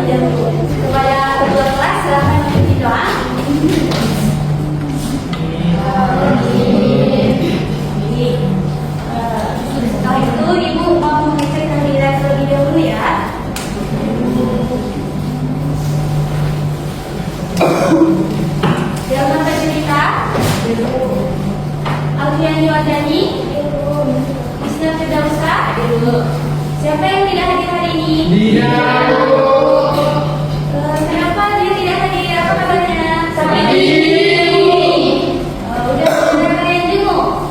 Kepada kedua kelas silahkan mengikuti doa. Setelah itu Ibu mau mengecek tahlilan terlebih dahulu ya. Jangan bercerita. Alfiani Wadani, Isna Firdausa. Siapa yang tidak hadir hari ini? Dia. Kenapa dia tidak hadir? Apa kabarnya? Sampai ini. Udah benar kalian jenguk?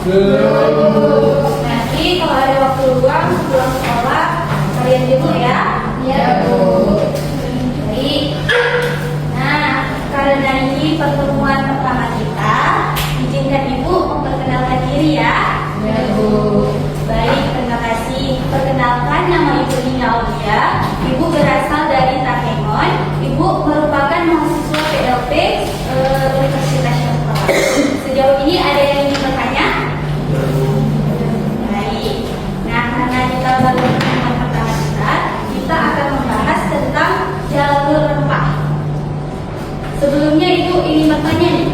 Nanti kalau ada waktu luang pulang sekolah kalian jenguk ya. Iya Bu. Baik. Nah, karena ini pertemuan pertama kita, izinkan Ibu memperkenalkan diri ya. Iya Bu. Baik, terima kasih. Perkenalkan, nama Ibu Nina Aulia. Ibu berasal dari Takengon. Ibu merupakan mahasiswa PLP Universitas Syarifah. Sejauh ini ada yang ingin bertanya? Baik. Nah, karena kita baru pertemuan pertama kita akan membahas tentang jalur rempah. Sebelumnya Ibu ingin bertanya nih,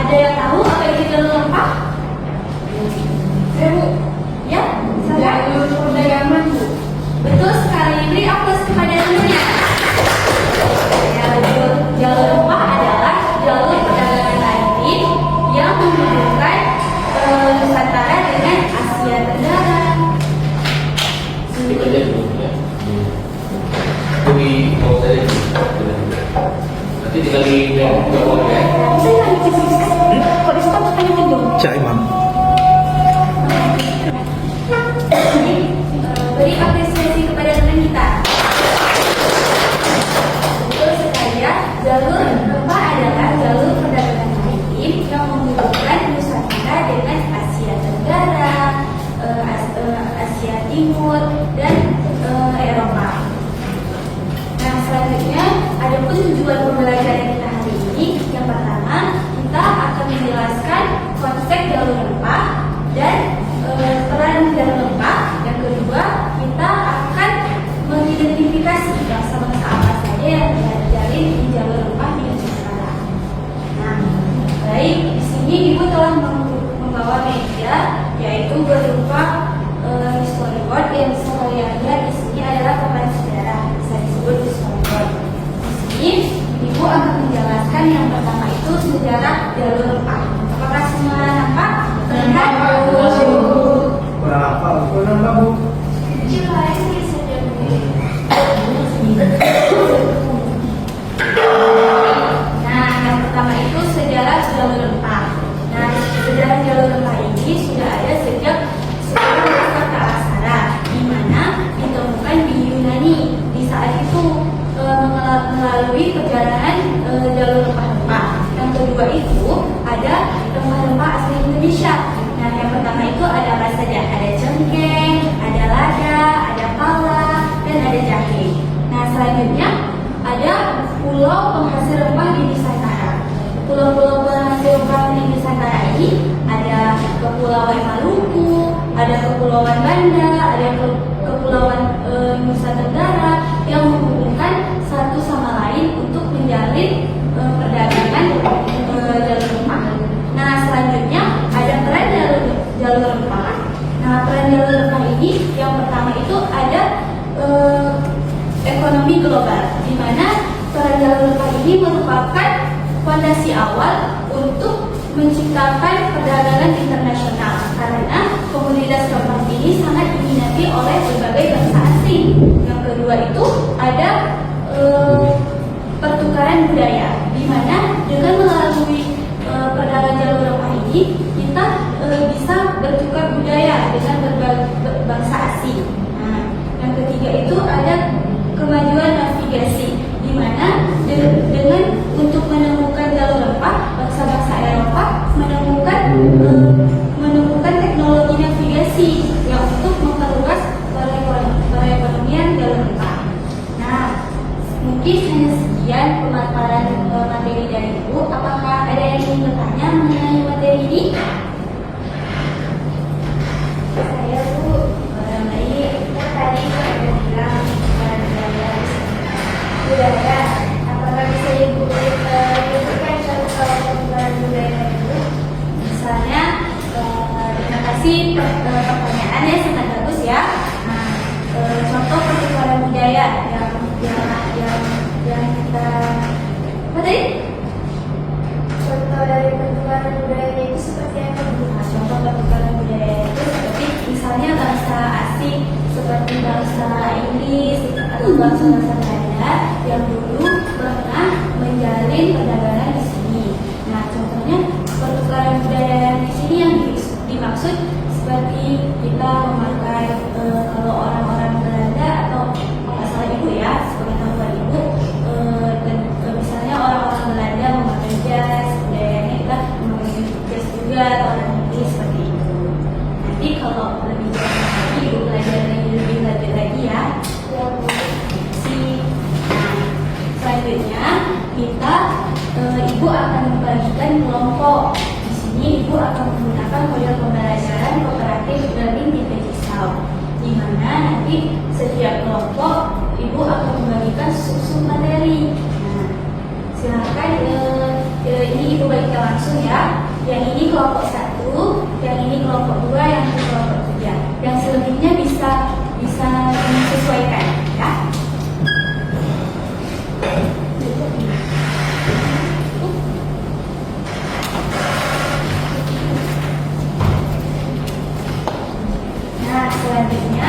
ada yang tahu apa itu jalur rempah? Bu. Ya, jalur perdagangan Bu. Betul sekali, beri aplaus kepada temannya. Ya, betul. Jalur rempah adalah jalur perdagangan maritim yang menghubungkan Nusantara dengan Asia Tenggara. Nanti tinggal dijawab ya. Cak Imam. Beri apresiasi kepada teman kita. Betul sekali ya, jalur rempah adalah jalur perdagangan maritim yang menghubungkan Nusantara dengan Asia Tenggara, Asia Timur, dan Eropa. Nah, selanjutnya ada pun tujuan pembelajaran kita hari ini. Yang pertama, kita akan menjelaskan konsep jalur rempah dan peran jalur rempah. Yang kedua, kita akan mengidentifikasi bangsa-bangsa apa saja yang terjalin di jalur rempah di Nusantara. Nah, baik, di sini Ibu telah membawa media, yaitu berupa storyboard yang sekaliannya di sini adalah papan sejarah, bisa disebut storyboard. Di sini Ibu akan menjelaskan yang pertama itu sejarah jalur rempah. Apakah semua nampak? Terlihat? Kurang apa Bu? Kecil lagi saja Bu. Nah, yang pertama itu sejarah jalur rempah. Nah, sejarah jalur rempah ini sudah ada sejak sebelum masa Praksara, di mana ditemukan di Yunani. Di saat itu melalui perjalanan jalur rempah-rempah. Yang kedua itu ada rempah-rempah asli Indonesia. Nah, yang pertama itu ada apa saja? Ada cengkeh, ada lada, ada pala, dan ada jahe. Nah, selanjutnya ada pulau penghasil rempah di Nusantara. Pulau-pulau penghasil rempah di Nusantara ini ada Kepulauan Maluku, ada Kepulauan Banda, ada Kepulauan Nusa Tenggara yang menghubungkan satu sama lain untuk menjalin perdagangan jalur rempah. Nah, selanjutnya ada peran jalur rempah. Nah, peran jalur rempah ini yang pertama itu ada ekonomi global, di mana peran jalur rempah ini merupakan fondasi awal untuk menciptakan perdagangan internasional, karena komoditas rempah ini sangat diminati oleh berbagai bangsa asing. Yang kedua itu ada pertukaran budaya, di mana dengan melalui perdagangan jalur rempah ini kita bisa bertukar budaya dengan berbagai bangsa asing. Nah, yang ketiga itu ada kemajuan navigasi, di mana dengan untuk menemukan jalur rempah, bangsa-bangsa Eropa menemukan teknologi navigasi yang untuk memperluas perekonomian jalur rempah. Nah, mungkin hanya sekian pemaparan materi dari Ibu. Apakah ada yang ingin bertanya mengenai materi ini? Saya Bu, tadi saya bilang kepada saya bangsa-bangsa Belanda yang dulu pernah menjalin perdagangan di sini. Nah, contohnya pertukaran budaya di sini yang dimaksud seperti kita memakai kalau orang-orang Belanda atau nggak salah ibu ya, sebagai tambahan ibu, dan misalnya orang-orang Belanda memakai jas, budayanya kita memakai jas juga atau orang Inggris seperti itu. Nanti kalau lebih jauh lagi, ibu belajar lebih lanjut lagi ya. Selanjutnya kita ibu akan membagikan kelompok. Di sini ibu akan menggunakan model pembelajaran kooperatif learning di Pejisau, di mana nanti setiap kelompok ibu akan membagikan sub-sub materi. Nah, silakan ini ibu bagikan langsung ya. Yang ini kelompok 1, yang ini kelompok 2, yang ini kelompok 3. Yang selebihnya bisa disesuaikan ya. Nah, selanjutnya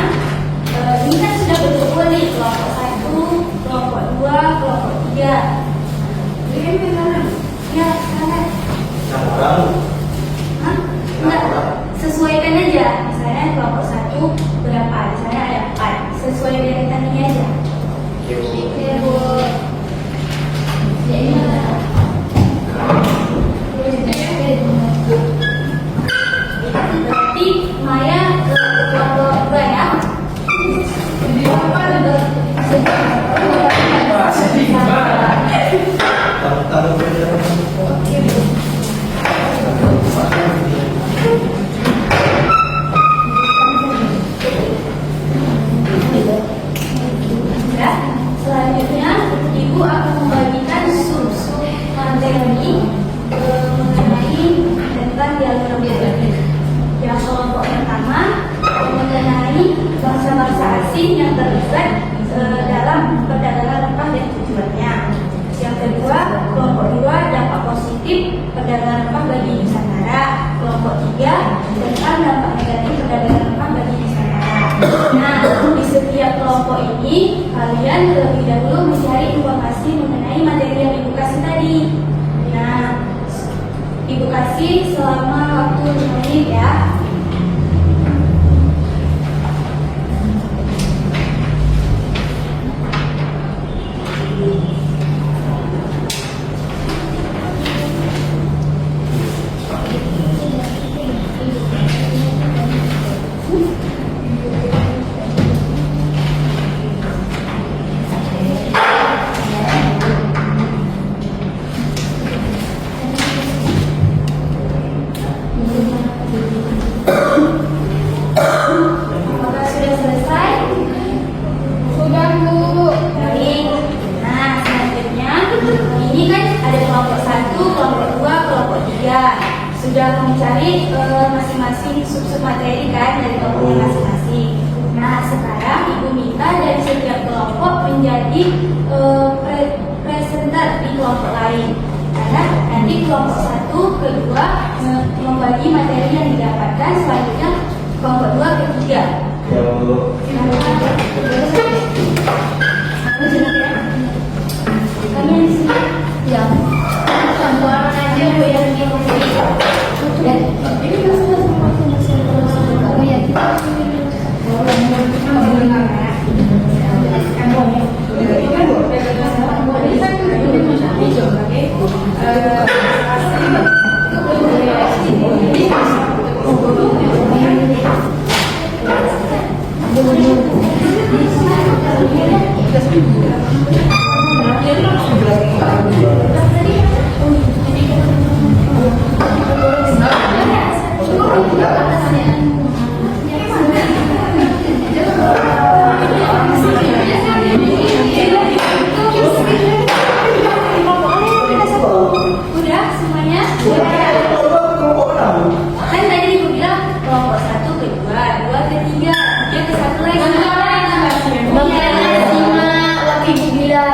ini kan sudah berkumpul nih kelompok 1, kelompok 2, kelompok 3. Ini kan mana? Ya, sana. Hah? Enggak, sesuaikan aja. Misalnya kelompok 1 berapa? Misalnya ada 4. Sesuai deretan ini aja. Oke, Bu. Ya, ini mana? Berarti Maya ke kelompok 2 ya. Oke, Bu. Ya, selanjutnya ibu akan membagikan sub-sub materi mengenai tentang dialog belajar. Yang kelompok pertama mengenai bangsa-bangsa asing yang terlibat dalam perdagangan rempah dan tujuannya. Yang kedua, kelompok 2 dampak positif perdagangan rempah bagi Nusantara. Kelompok 3 tentang dampak negatif perdagangan rempah bagi Nusantara. Nah, di setiap kelompok ini kalian terlebih dahulu mencari informasi mengenai materi yang ibu kasih tadi. Nah, ibu kasih selama waktu 5 menit ya. Apakah sudah selesai? Sudah, Bu. Baik. Nah, selanjutnya ini kan ada kelompok 1, kelompok 2, kelompok 3. Sudah mencari masing-masing sub-sub materi kan dari kelompoknya masing-masing. Nah, sekarang ibu minta dari setiap kelompok menjadi presenter di kelompok lain. Karena nanti kelompok 1, kedua membagi materi yang didapatkan, selanjutnya kelompok 2 ke 3. Kami di sini ya. Contohan aja Bu yang dan ini kamu ya kita udah semuanya? Kan tadi ibu bilang kelompok 1 ke 2, 2 ke 3, 3 ke 1 lagi. Waktu ibu bilang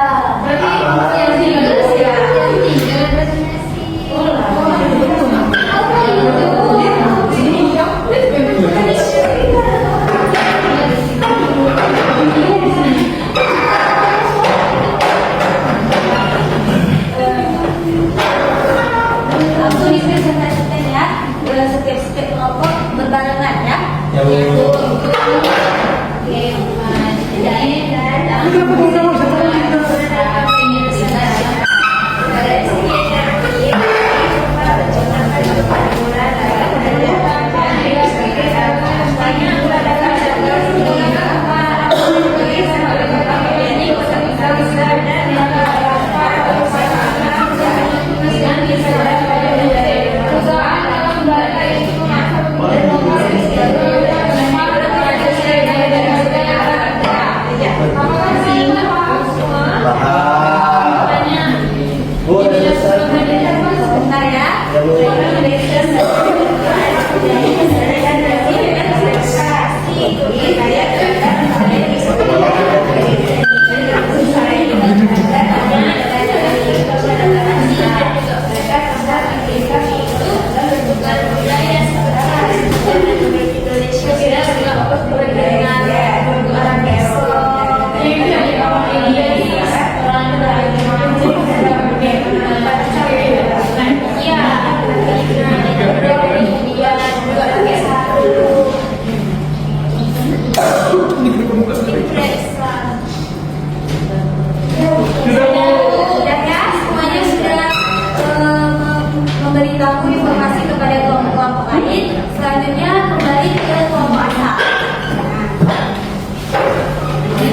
memberitahu informasi kepada kelompok-kelompok lain. Selanjutnya kembali ke kelompok asal.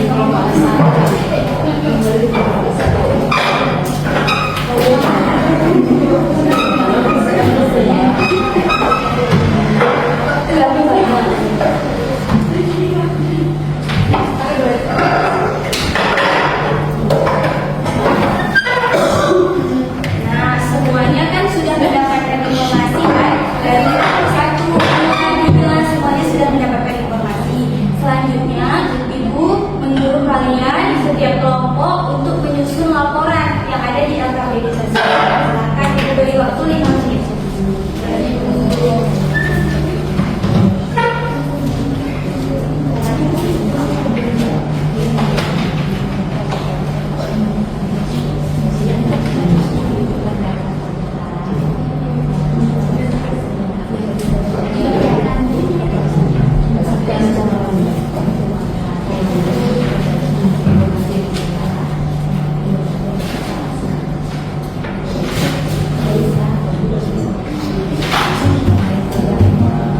Kelompok asal. Nah, semuanya kan sudah mendapatkan informasi kan dari kelompok satu. Nah, semuanya sudah mendapatkan informasi. Selanjutnya, Ibu menyuruh kalian setiap kelompok untuk menyusun laporan yang ada di LKPD sosial. Silakan Ibu beri waktu 5 menit.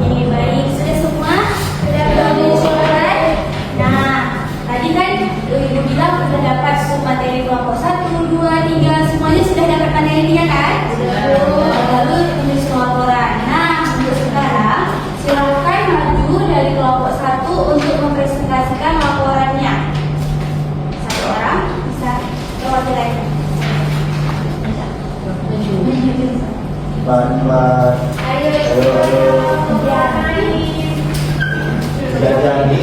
Oke, baik. Sudah semua? Sudah berlangsung? Nah, tadi kan Ibu bilang sudah dapat materi kelompok 1, 2, 3. Semuanya sudah dapat materinya kan? Lalu menyusun laporan. Nah, untuk sekarang silakan maju dari kelompok 1 untuk mempresentasikan laporannya. Satu orang bisa perwakilan. Pelan-pelan. Ayo, Ayo. ya, ini. Sudah jadi.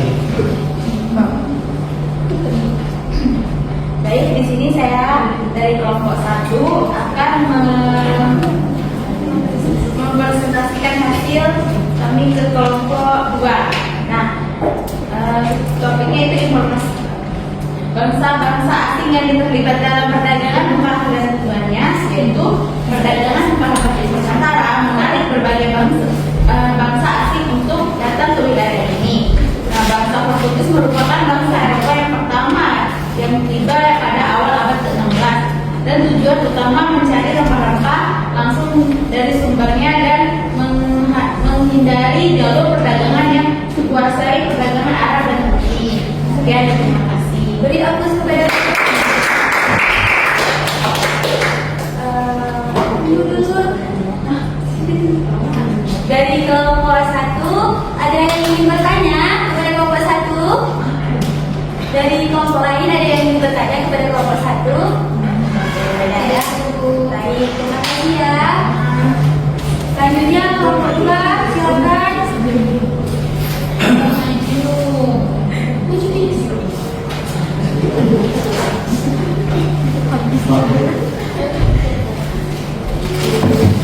Baik, di sini saya dari kelompok 1 akan mempresentasikan hasil kami ke kelompok 2. Nah, topiknya itu informasi bangsa-bangsa asing yang terlibat dalam perdagangan memperhatikan dan tujuannya, yaitu perdagangan memperhatikan Nusantara menarik berbagai bangsa asing untuk datang ke wilayah ini. Nah, bangsa Portugis merupakan bangsa Eropa yang pertama yang tiba pada awal abad ke-16 dan tujuan utama mencari rempah-rempah langsung dari sumbernya dan menghindari jalur perdagangan yang dikuasai perdagangan Arab dan Turki. Sekian, terima kasih. Beri aplaus kepada dari kelompok 1. Ada yang ingin bertanya kepada kelompok 1? Dari kelompok lain ada yang ingin bertanya kepada kelompok 1? Ada. Baik, terima kasih ya. Selanjutnya kelompok 2, silakan.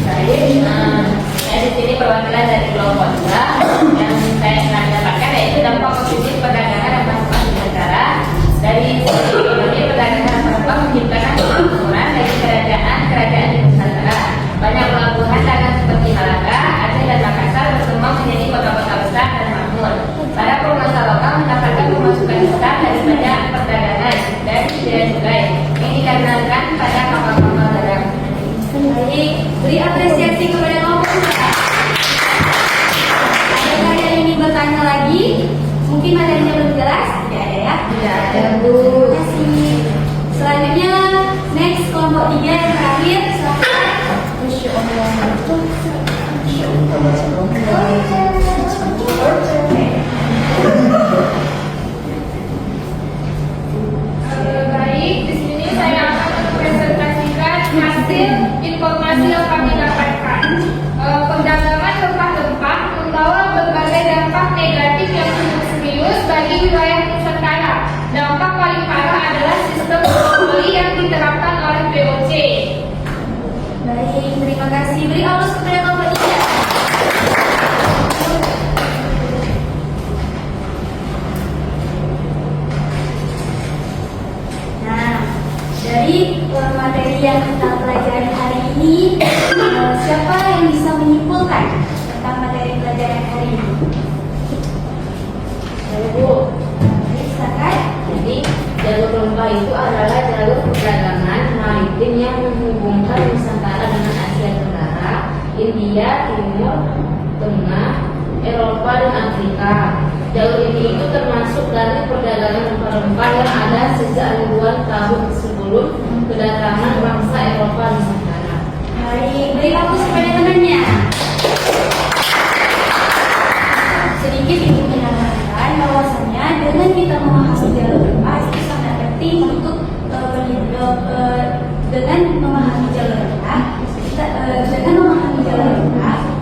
Baik, saya di sini perwakilan dari kelompok 2 yang saya telah dapatkan yaitu dampak positif perdagangan rempah-rempah di negara. Dari sisi ekonomi, perdagangan rempah-rempah menciptakan kemakmuran dari kerajaan di Nusantara. Banyak pelabuhan dagang seperti Malaka, Aceh dan Makassar berkembang menjadi kota-kota besar dan makmur. Para pengusaha lokal mendapatkan pemasukan besar dari pajak perdagangan dan bea cukai yang dikarenakan pada kapal-kapal dagang. Baik, beri apresiasi kepada kelompok kita. Adakah yang ingin bertanya lagi? Mungkin materinya belum jelas? Tidak ada ya? Tidak ada, Bu. Terima kasih. Selanjutnya, next kelompok 3 yang terakhir. Silakan. Masya Allah. Baik, di sini saya akan mempresentasikan hasil informasi yang kami dapatkan. Perdagangan rempah-rempah membawa berbagai dampak negatif yang cukup serius bagi wilayah Nusantara. Dampak paling parah adalah sistem monopoli yang diterapkan oleh VOC. Baik, terima kasih. Beri aplaus kepada kelompok 3. Nah, dari materi yang kita pelajari hari ini, siapa yang bisa menyimpulkan tentang materi pelajaran hari ini? Lalu, Bu, Baik, silakan. jadi jalur rempah itu adalah jalur perdagangan maritim yang menghubungkan Nusantara dengan Asia Tenggara, India, Timur, Tengah, Eropa, dan Afrika. Jalur ini itu termasuk dari perdagangan rempah-rempah yang ada sejak ribuan tahun sebelum kedatangan bangsa Eropa Nusantara. Baik, beri aplaus kepada temannya. Sedikit ibu menambahkan bahwasanya dengan kita memahami jalur rempah itu sangat penting untuk dengan memahami jalur rempah,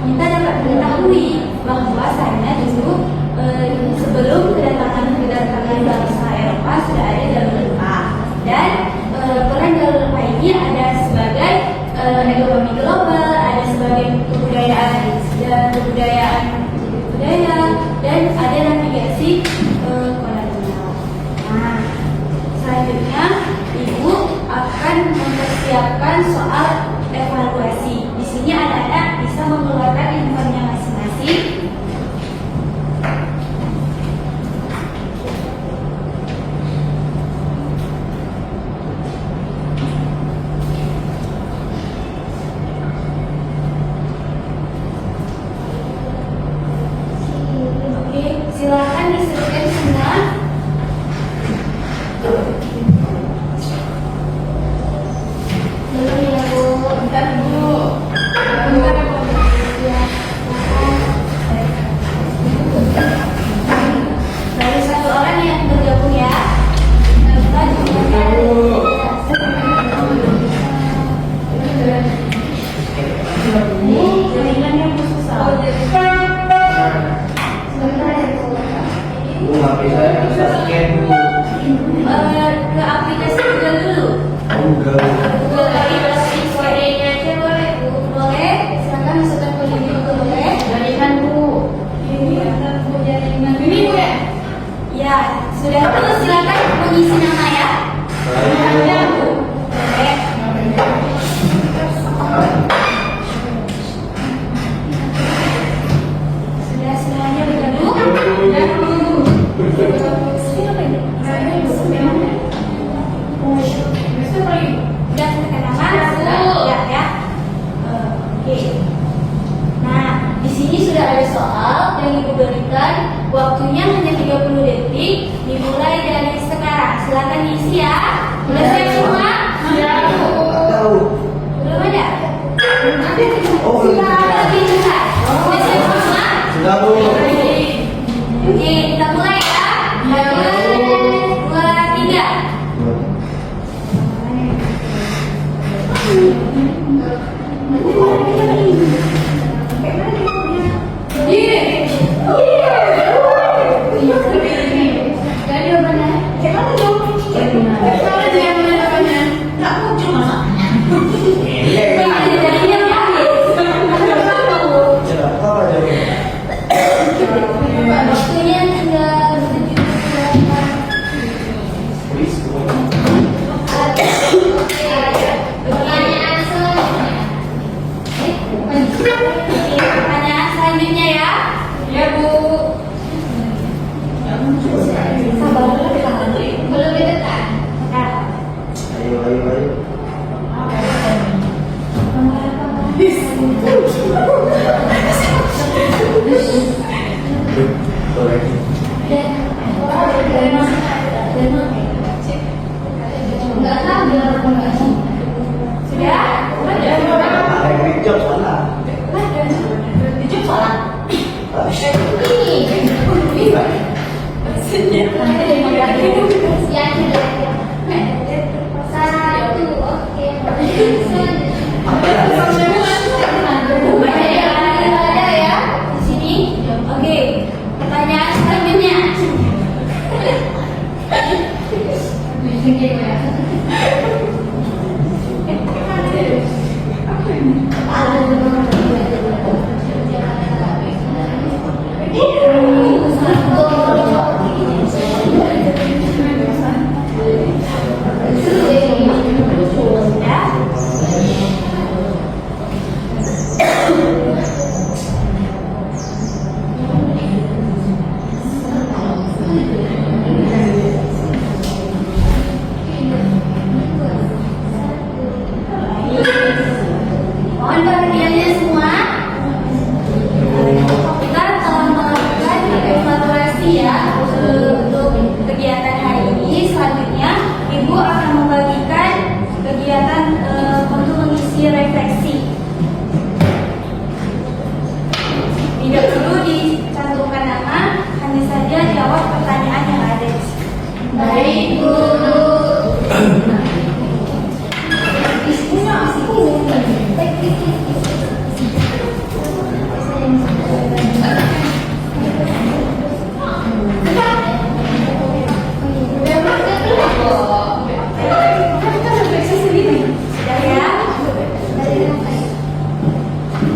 kita dapat mengetahui bahwasanya dulu sebelum kedatangan bangsa Eropa sudah ada jalur rempah, dan peran jalur rempah ini ada sebagai ekonomi global, ada sebagai kebudayaan dan ada navigasi kolonial. Nah, selanjutnya Ibu akan mempersiapkan soal evaluasi. Di sini anak-anak bisa mengeluarkan infonya masing-masing. Oke, silakan disebutkan semua. Belum ya, Bu. Bentar, Bu. Baru satu orang yang bergabung ya. Jaringannya susah. Bu, HP saya bisa scan Bu. Ke aplikasi Google dulu. Google. Google aplikasi kodenya aja boleh, Bu. Boleh. Silakan masukkan kode di Google, boleh. Jaringan, Bu. Ini Bu jaringan. Ini, Bu, ya? Ya, sudah itu silakan mengisi nama ya. Namanya Bu. Boleh. Sudah semuanya bergabung? Ya, Bu. Siapa ini? Sudah tekan nama? Sudah ya. Oke. Nah, di sini sudah ada soal yang Ibu berikan. Waktunya hanya 30 detik. Dimulai dari sekarang. Silakan diisi ya. Sudah siap semua? Siap, Bu. Tahu. Belum ada? Oh, belum. Lagi juga. Sudah siap semua? Sudah Bu. Oke, kita mulai ya. 1, 2, 3. Jadi mana? Gimana jawabannya? Gimana jawabannya? Nggak muncul masalahnya. Jadinya habis. Siapa aja Bu? Mohon perhatiannya semua. Kita telah melakukan evaluasi ya untuk kegiatan hari ini. Selanjutnya, Ibu akan membagikan kegiatan untuk mengisi refleksi. Tidak perlu dicantumkan nama, hanya saja jawab pertanyaan yang ada. Baik, Bu. Sudah ya?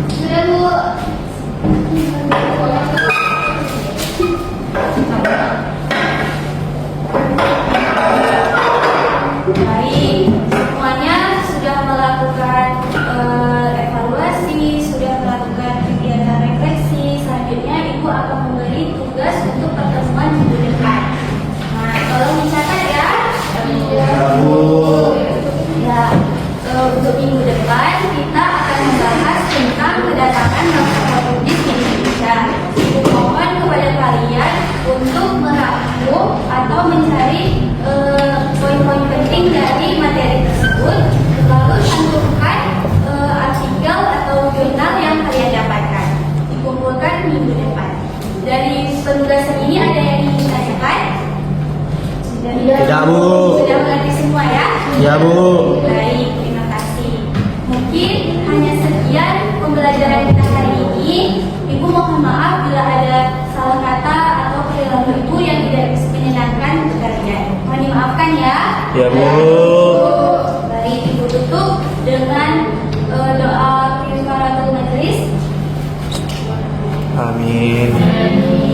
Sudah, Bu. Baik, semuanya sudah melakukan evaluasi, sudah melakukan kegiatan refleksi. Selanjutnya Ibu akan memberi tugas untuk pertemuan minggu depan. Nah, tolong dicatat ya. Ya, Bu. Ya, untuk minggu depan kita akan membahas tentang kedatangan bangsa Portugis di Indonesia. Ibu mohon kepada kalian untuk merangkum atau mencari poin-poin penting dari materi tersebut, lalu cantumkan artikel atau jurnal yang kalian dapatkan. Dikumpulkan minggu depan. Dari penugasan ini ada yang ingin ditanyakan? Tidak, Bu. Sudah mengerti semua ya? Ya, Bu. Baik, terima kasih. Mungkin hanya sekian pembelajaran kita hari ini. Ibu mohon maaf bila ada salah kata atau perilaku Ibu yang tidak menyenangkan untuk kalian. Mohon dimaafkan ya. Ya, Bu. Baik, Ibu tutup dengan doa kifaratul majlis. Amin. Amin.